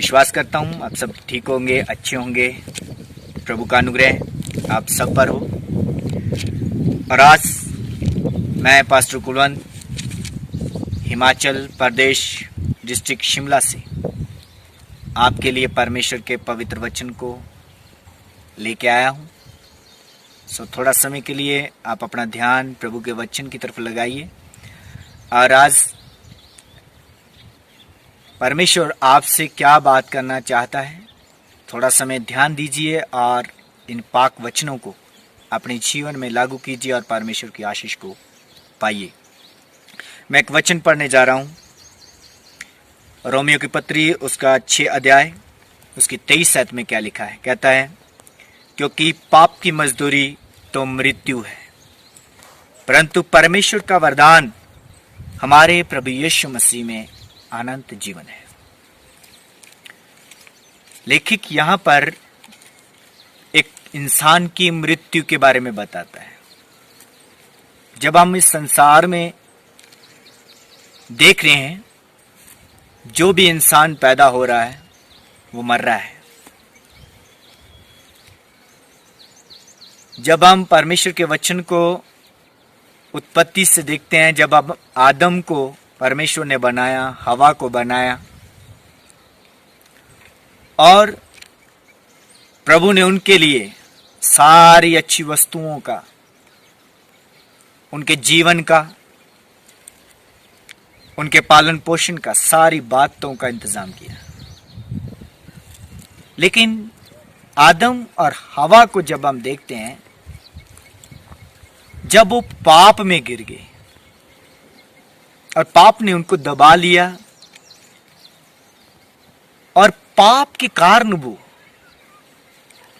विश्वास करता हूँ आप सब ठीक होंगे, अच्छे होंगे। प्रभु का अनुग्रह आप सब पर हो। और आज मैं पास्टर कुलवंत, हिमाचल प्रदेश, डिस्ट्रिक्ट शिमला से आपके लिए परमेश्वर के पवित्र वचन को लेके आया हूँ। थोड़ा समय के लिए आप अपना ध्यान प्रभु के वचन की तरफ लगाइए। और आज परमेश्वर आपसे क्या बात करना चाहता है, थोड़ा समय ध्यान दीजिए और इन पाक वचनों को अपने जीवन में लागू कीजिए और परमेश्वर की आशीष को पाइए। मैं एक वचन पढ़ने जा रहा हूँ, रोमियो की पत्री उसका 6 अध्याय उसकी 23 आयत में क्या लिखा है। कहता है, क्योंकि पाप की मजदूरी तो मृत्यु है, परंतु परमेश्वर का वरदान हमारे प्रभु यीशु मसीह में अनंत जीवन है। लेखक यहां पर एक इंसान की मृत्यु के बारे में बताता है। जब हम इस संसार में देख रहे हैं, जो भी इंसान पैदा हो रहा है वो मर रहा है। जब हम परमेश्वर के वचन को उत्पत्ति से देखते हैं, जब अब आदम को परमेश्वर ने बनाया, हवा को बनाया और प्रभु ने उनके लिए सारी अच्छी वस्तुओं का, उनके जीवन का, उनके पालन पोषण का, सारी बातों का इंतजाम किया। लेकिन आदम और हवा को जब हम देखते हैं, जब वो पाप में गिर गए और पाप ने उनको दबा लिया और पाप के कारण वो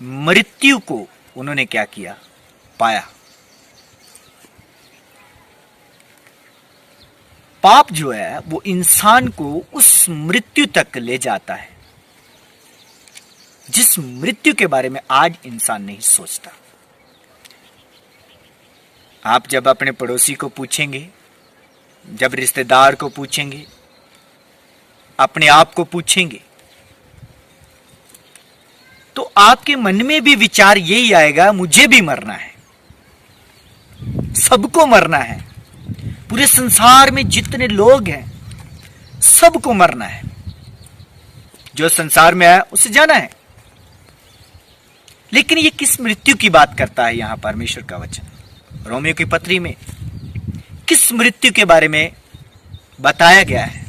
मृत्यु को उन्होंने क्या किया, पाया। पाप जो है वो इंसान को उस मृत्यु तक ले जाता है जिस मृत्यु के बारे में आज इंसान नहीं सोचता। आप जब अपने पड़ोसी को पूछेंगे, जब रिश्तेदार को पूछेंगे, अपने आप को पूछेंगे, तो आपके मन में भी विचार यही आएगा, मुझे भी मरना है, सबको मरना है, पूरे संसार में जितने लोग हैं सबको मरना है, जो संसार में है उसे जाना है। लेकिन ये किस मृत्यु की बात करता है यहां परमेश्वर का वचन? रोमियो की पत्री में किस मृत्यु के बारे में बताया गया है?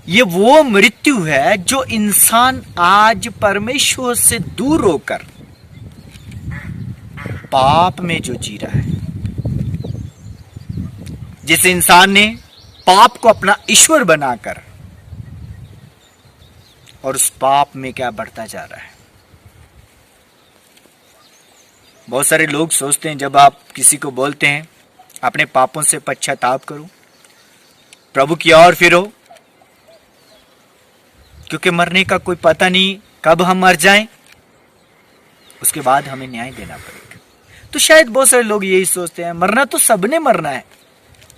ये वो मृत्यु है जो इंसान आज परमेश्वर से दूर होकर पाप में जो जी रहा है, जिस इंसान ने पाप को अपना ईश्वर बनाकर और उस पाप में क्या बढ़ता जा रहा है। बहुत सारे लोग सोचते हैं, जब आप किसी को बोलते हैं अपने पापों से पश्चाताप करो, प्रभु की ओर फिरो, क्योंकि मरने का कोई पता नहीं कब हम मर जाएं, उसके बाद हमें न्याय देना पड़ेगा। तो शायद बहुत सारे लोग यही सोचते हैं, मरना तो सबने मरना है,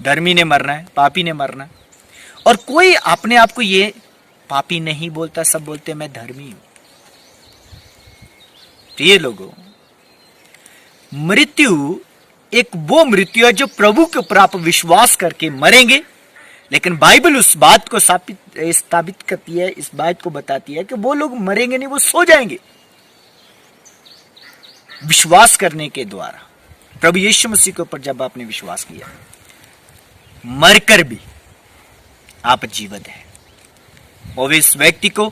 धर्मी ने मरना है, पापी ने मरना है। और कोई अपने आप को ये पापी नहीं बोलता, सब बोलते हैं मैं धर्मी हूं। प्रिय लोगों, मृत्यु एक वो मृत्यु है जो प्रभु के ऊपर आप विश्वास करके मरेंगे। लेकिन बाइबल उस बात को स्थापित करती है, इस बात को बताती है कि वो लोग मरेंगे नहीं, वो सो जाएंगे। विश्वास करने के द्वारा प्रभु यीशु मसीह के ऊपर जब आपने विश्वास किया, मरकर भी आप जीवित हैं। और इस व्यक्ति को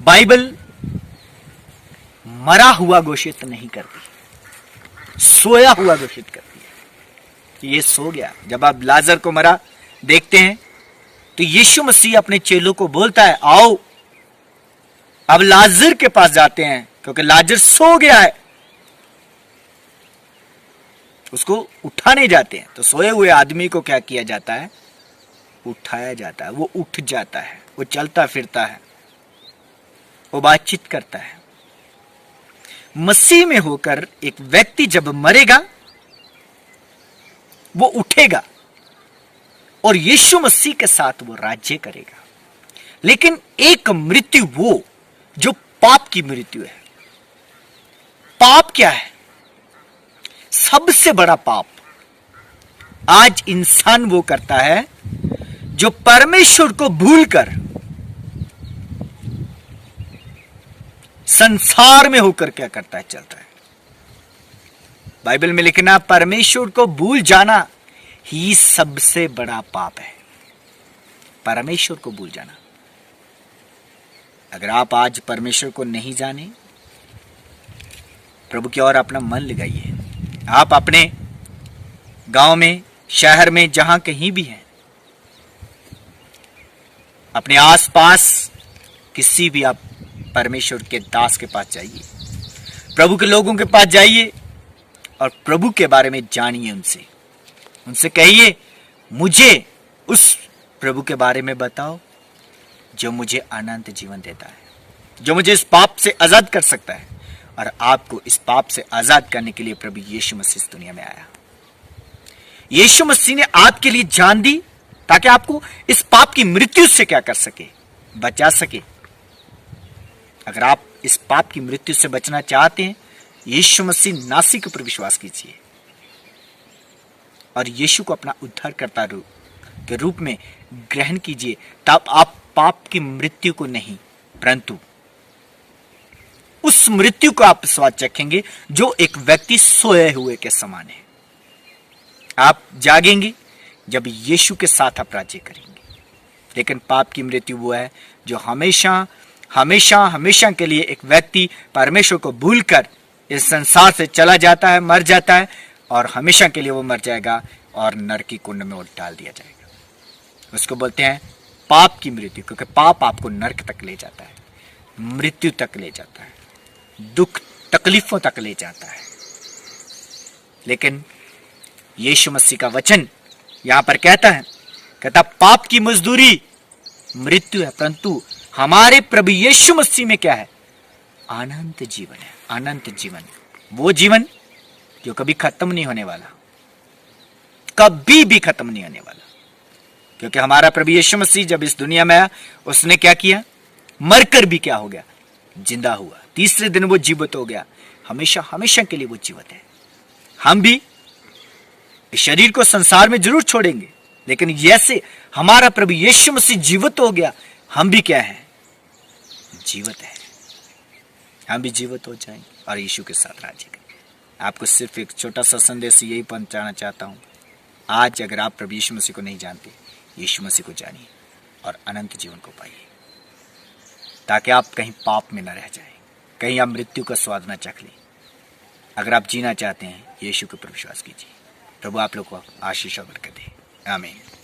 बाइबल मरा हुआ घोषित नहीं करती, सोया हुआ घोषित करती है। ये सो गया। जब आप लाजर को मरा देखते हैं तो यीशु मसीह अपने चेलों को बोलता है, आओ अब लाजर के पास जाते हैं, क्योंकि लाजर सो गया है। उसको उठाने जाते हैं तो सोए हुए आदमी को क्या किया जाता है, उठाया जाता है। वो उठ जाता है, वो चलता फिरता है, वो बातचीत करता है। मसीह में होकर एक व्यक्ति जब मरेगा वो उठेगा और यीशु मसीह के साथ वो राज्य करेगा। लेकिन एक मृत्यु वो जो पाप की मृत्यु है। पाप क्या है? सबसे बड़ा पाप आज इंसान वो करता है जो परमेश्वर को भूलकर संसार में होकर क्या करता है, चलता है। बाइबल में लिखना, परमेश्वर को भूल जाना ही सबसे बड़ा पाप है। परमेश्वर को भूल जाना। अगर आप आज परमेश्वर को नहीं जाने, प्रभु की ओर अपना मन लगाइए। आप अपने गांव में, शहर में, जहां कहीं भी हैं, अपने आसपास किसी भी आप परमेश्वर के दास के पास जाइए, प्रभु के लोगों के पास जाइए और प्रभु के बारे में जानिए। उनसे कहिए, मुझे उस प्रभु के बारे में बताओ जो मुझे अनंत जीवन देता है, जो मुझे इस पाप से आजाद कर सकता है। और आपको इस पाप से आजाद करने के लिए प्रभु यीशु मसीह इस दुनिया में आया। यीशु मसीह ने आपके लिए जान दी ताकि आपको इस पाप की मृत्यु से क्या कर सके, बचा सके। अगर आप इस पाप की मृत्यु से बचना चाहते हैं, यीशु मसीह नासिक पर विश्वास कीजिए और यीशु को अपना उद्धारकर्ता के रूप में ग्रहण कीजिए। तब आप पाप की मृत्यु को नहीं, परंतु उस मृत्यु को आप स्वाद चखेंगे जो एक व्यक्ति सोए हुए के समान है। आप जागेंगे जब यीशु के साथ आप राज्य करेंगे। लेकिन पाप की मृत्यु वो है जो हमेशा हमेशा हमेशा के लिए एक व्यक्ति परमेश्वर को भूलकर इस संसार से चला जाता है, मर जाता है, और हमेशा के लिए वो मर जाएगा और नरक की कुंड में वो डाल दिया जाएगा। उसको बोलते हैं पाप की मृत्यु, क्योंकि पाप आपको नरक तक ले जाता है, मृत्यु तक ले जाता है, दुख तकलीफों तक ले जाता है। लेकिन यीशु मसीह का वचन यहां पर कहता पाप की मजदूरी मृत्यु है, परंतु हमारे प्रभु यीशु मसीह में क्या है? अनंत जीवन है। अनंत जीवन, वो जीवन जो कभी खत्म नहीं होने वाला, कभी भी खत्म नहीं होने वाला। क्योंकि हमारा प्रभु यीशु मसीह जब इस दुनिया में आया, उसने क्या किया? मरकर भी क्या हो गया? जिंदा हुआ। तीसरे दिन वो जीवित हो गया। हमेशा हमेशा के लिए वो जीवित है। हम भी इस शरीर को संसार में जरूर छोड़ेंगे, लेकिन जैसे हमारा प्रभु यीशु मसीह जीवित हो गया, हम भी क्या है? जीवित है। हम भी जीवित हो जाएंगे और यीशु के साथ राज्य करेंगे। आपको सिर्फ एक छोटा सा संदेश यही पहुंचाना चाहता हूं। आज अगर आप प्रभु यीशु मसीह को नहीं जानते, यीशु मसीह को जानिए और अनंत जीवन को पाइए, ताकि आप कहीं पाप में न रह जाएं, कहीं आप मृत्यु का स्वाद न चख लें। अगर आप जीना चाहते हैं, यीशु के पर विश्वास कीजिए। प्रभु आप लोग को आशीष और बरकत दे। आमीन।